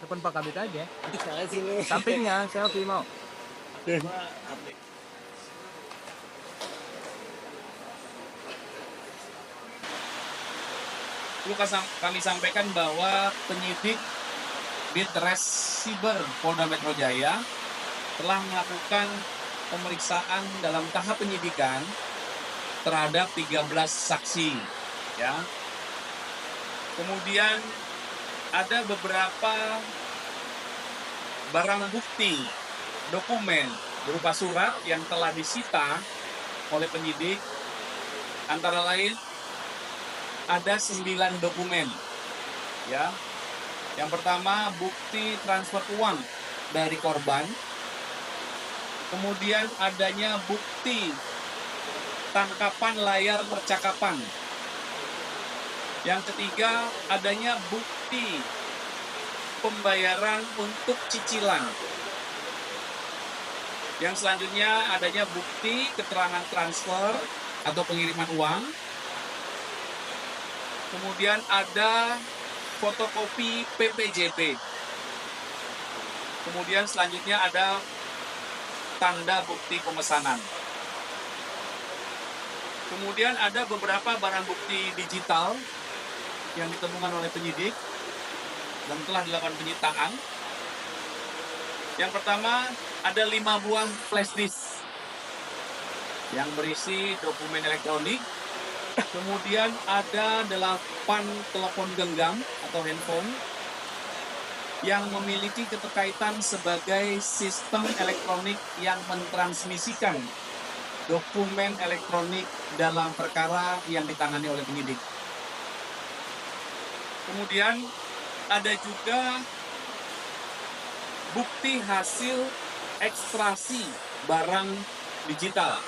Telepon Pak Kabit aja. Salah sini. Sampingnya selfie mau. Perlu kami sampaikan bahwa penyidik Ditres Siber Polda Metro Jaya telah melakukan pemeriksaan dalam tahap penyidikan terhadap 13 saksi, ya. Kemudian ada beberapa barang bukti, dokumen berupa surat yang telah disita oleh penyidik, antara lain ada 9 dokumen, ya. Yang pertama, bukti transfer uang dari korban. Kemudian adanya bukti tangkapan layar percakapan. Yang ketiga, adanya bukti pembayaran untuk cicilan. Yang selanjutnya adanya bukti keterangan transfer atau pengiriman uang. Kemudian ada fotokopi PPJP. Kemudian selanjutnya ada tanda bukti pemesanan. Kemudian ada beberapa barang bukti digital yang ditemukan oleh penyidik dan telah dilakukan penyitaan. Yang pertama, ada 5 buah flash disk yang berisi dokumen elektronik. Kemudian ada 8 telepon genggam atau handphone yang memiliki keterkaitan sebagai sistem elektronik yang mentransmisikan dokumen elektronik dalam perkara yang ditangani oleh penyidik. Kemudian ada juga bukti hasil ekstraksi barang digital,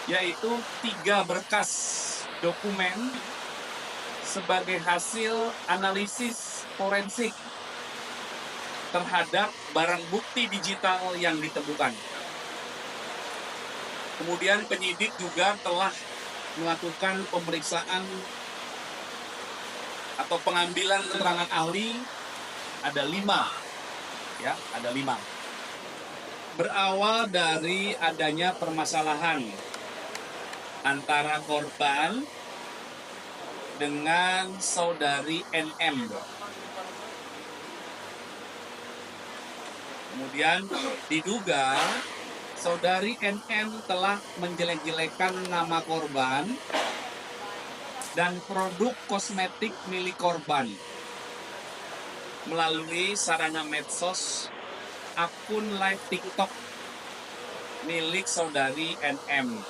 yaitu 3 berkas dokumen sebagai hasil analisis forensik terhadap barang bukti digital yang ditemukan. Kemudian penyidik juga telah melakukan pemeriksaan atau pengambilan keterangan ahli, ada 5, ya, ada 5. Berawal dari adanya permasalahan antara korban dengan saudari NM. Kemudian diduga saudari NM telah menjelek-jelekan nama korban dan produk kosmetik milik korban melalui sarana medsos akun live TikTok milik saudari NM.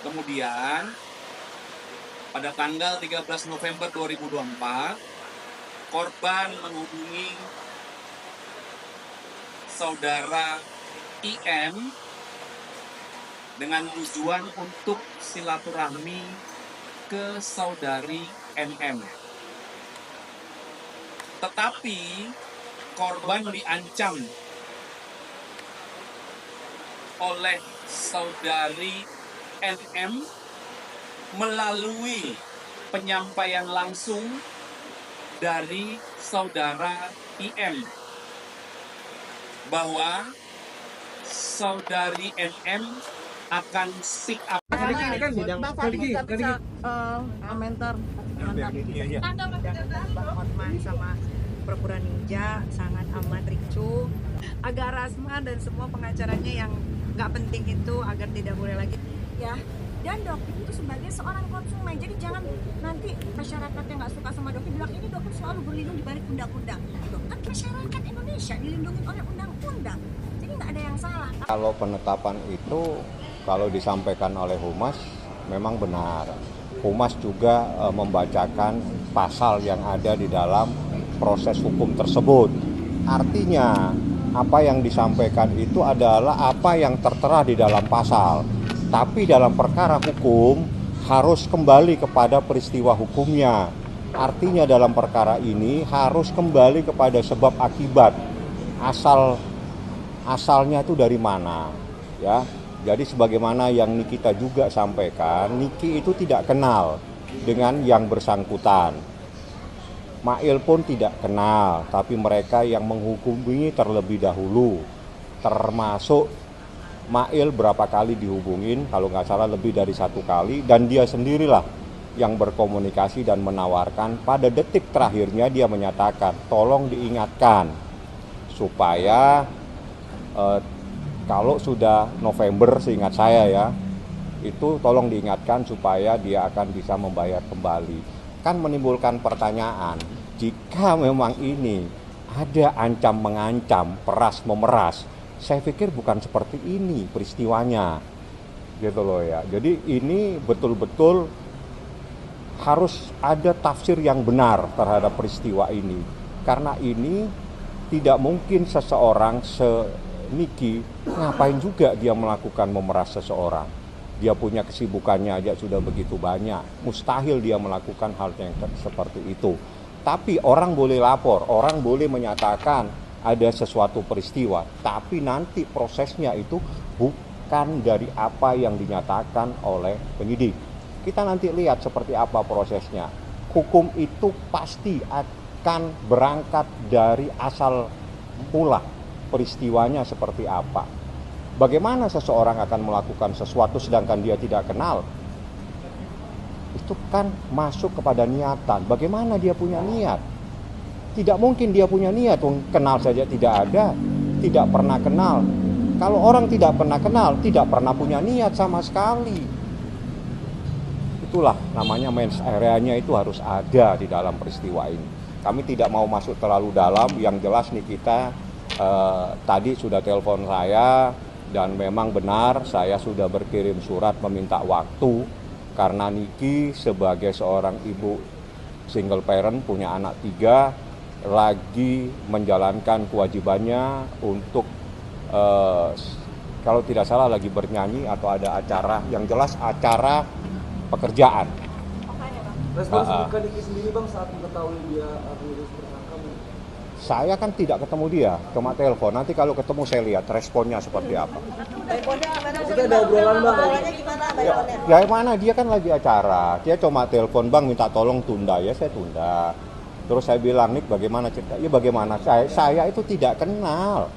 Kemudian pada tanggal 13 November 2024, korban menghubungi saudara IM dengan tujuan untuk silaturahmi ke saudari NM. Tetapi korban diancam oleh saudari NM melalui penyampaian langsung dari saudara IM bahwa saudari NM akan speak up. Ini kan sidang komentar Iya. Bang Hotman sama Pura-Pura Ninja sangat amat ricu. Agar Rasma dan semua pengacaranya yang nggak penting itu agar tidak boleh lagi ya. Dan Doki itu sebagai seorang konsumen, jadi jangan nanti masyarakat yang nggak suka sama Doki bilang ini Doki selalu berlindung di balik undang-undang. Kan masyarakat Indonesia dilindungi oleh undang-undang, jadi nggak ada yang salah. Kalau penetapan itu kalau disampaikan oleh Humas memang benar. Humas juga membacakan pasal yang ada di dalam proses hukum tersebut. Artinya apa yang disampaikan itu adalah apa yang tertera di dalam pasal. Tapi dalam perkara hukum harus kembali kepada peristiwa hukumnya. Artinya dalam perkara ini harus kembali kepada sebab akibat. Asalnya itu dari mana, ya. Jadi sebagaimana yang Nikita juga sampaikan, Niki itu tidak kenal dengan yang bersangkutan. Mail pun tidak kenal, tapi mereka yang menghubungi terlebih dahulu. Termasuk Mail berapa kali dihubungin, kalau nggak salah lebih dari 1 kali, dan dia sendirilah yang berkomunikasi dan menawarkan. Pada detik terakhirnya dia menyatakan, tolong diingatkan supaya kalau sudah November, seingat saya ya, itu tolong diingatkan supaya dia akan bisa membayar kembali. Kan menimbulkan pertanyaan, jika memang ini ada ancam mengancam, peras memeras, saya pikir bukan seperti ini peristiwanya, gitu loh ya. Jadi ini betul-betul harus ada tafsir yang benar terhadap peristiwa ini, karena ini tidak mungkin seseorang seniki ngapain juga dia melakukan memeras seseorang. Dia punya kesibukannya aja sudah begitu banyak, mustahil dia melakukan hal yang seperti itu. Tapi orang boleh lapor, orang boleh menyatakan ada sesuatu peristiwa, tapi nanti prosesnya itu bukan dari apa yang dinyatakan oleh penyidik. Kita nanti lihat seperti apa prosesnya. Hukum itu pasti akan berangkat dari asal mula peristiwanya seperti apa. Bagaimana seseorang akan melakukan sesuatu sedangkan dia tidak kenal? Itu kan masuk kepada niatan. Bagaimana dia punya niat? Tidak mungkin dia punya niat, kenal saja tidak ada, tidak pernah kenal. Kalau orang tidak pernah kenal, tidak pernah punya niat sama sekali. Itulah namanya mens area-nya itu harus ada di dalam peristiwa ini. Kami tidak mau masuk terlalu dalam, yang jelas nih kita tadi sudah telepon saya. Dan memang benar saya sudah berkirim surat meminta waktu, karena Niki sebagai seorang ibu single parent punya anak 3 lagi menjalankan kewajibannya untuk kalau tidak salah lagi bernyanyi atau ada acara, yang jelas acara pekerjaan. Respons bukan Niki sendiri Bang saat mengetahui dia lulus tersangka? Saya kan tidak ketemu dia, cuma telepon. Nanti kalau ketemu saya lihat responnya seperti apa. Kita ada obrolan Bang. Ya mana dia kan lagi acara, dia cuma telepon, Bang minta tolong tunda, ya saya tunda. Terus saya bilang, Nik bagaimana cerita? Ya bagaimana, saya itu tidak kenal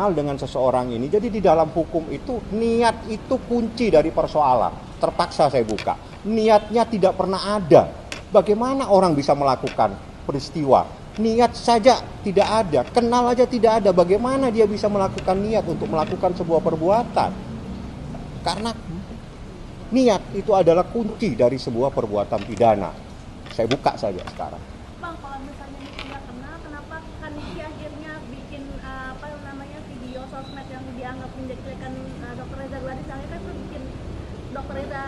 dengan seseorang ini. Jadi di dalam hukum itu niat itu kunci dari persoalan. Terpaksa saya buka, niatnya tidak pernah ada. Bagaimana orang bisa melakukan peristiwa? Niat saja tidak ada, kenal aja tidak ada. Bagaimana dia bisa melakukan niat untuk melakukan sebuah perbuatan? Karena niat itu adalah kunci dari sebuah perbuatan pidana. Saya buka saja sekarang. Bang, kalau misalnya Niki nggak kenal, kenapa kan Niki akhirnya bikin video sosmed yang dianggap menjadikan Dr. Reza Gladys, kan itu bikin Dr. Reza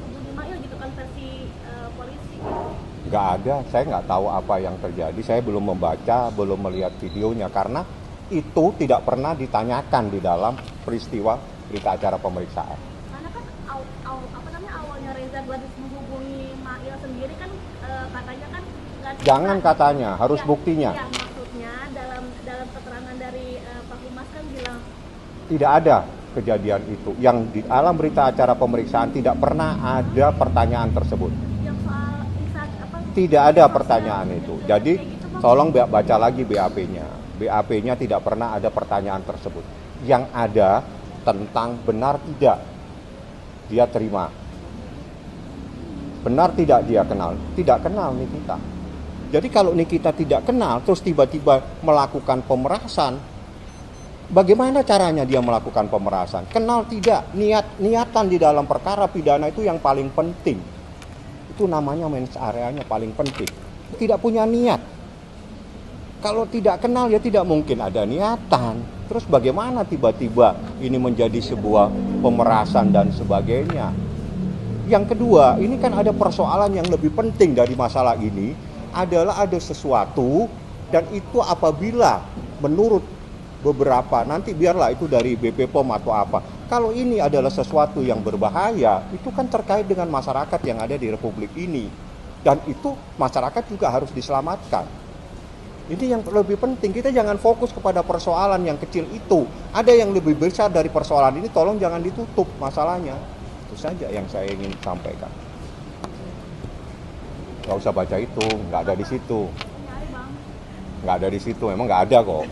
pembunuh Mail gitu kan versi polisi. Nggak ada, saya nggak tahu apa yang terjadi. Saya belum membaca, belum melihat videonya, karena itu tidak pernah ditanyakan di dalam peristiwa berita acara pemeriksaan. Karena kan awalnya Reza Gladys menghubungi Mail sendiri kan katanya kan Jangan katanya, harus buktinya. Ya, maksudnya dalam keterangan dari Pak Humas kan bilang Tidak ada kejadian itu. Yang di dalam berita acara pemeriksaan tidak pernah ada pertanyaan tersebut. yang soal Tidak ada pertanyaan itu. Jadi tolong baca lagi BAP-nya. BAP-nya tidak pernah ada pertanyaan tersebut. Yang ada tentang benar tidak dia terima. Benar tidak dia kenal? Tidak kenal Nikita. Jadi kalau Nikita tidak kenal terus tiba-tiba melakukan pemerasan, bagaimana caranya dia melakukan pemerasan? Kenal tidak? Niatan di dalam perkara pidana itu yang paling penting. Itu namanya mens areanya paling penting. Tidak punya niat. Kalau tidak kenal ya tidak mungkin ada niatan. Terus bagaimana tiba-tiba ini menjadi sebuah pemerasan dan sebagainya? Yang kedua, ini kan ada persoalan yang lebih penting dari masalah ini, adalah ada sesuatu, dan itu apabila menurut beberapa, nanti biarlah itu dari BP POM atau apa, kalau ini adalah sesuatu yang berbahaya, itu kan terkait dengan masyarakat yang ada di Republik ini, dan itu masyarakat juga harus diselamatkan. Ini yang lebih penting, kita jangan fokus kepada persoalan yang kecil itu. Ada yang lebih besar dari persoalan ini, tolong jangan ditutup masalahnya. Itu saja yang saya ingin sampaikan. Nggak usah baca itu, nggak ada di situ. Nyari bang. Nggak ada di situ, memang nggak ada kok.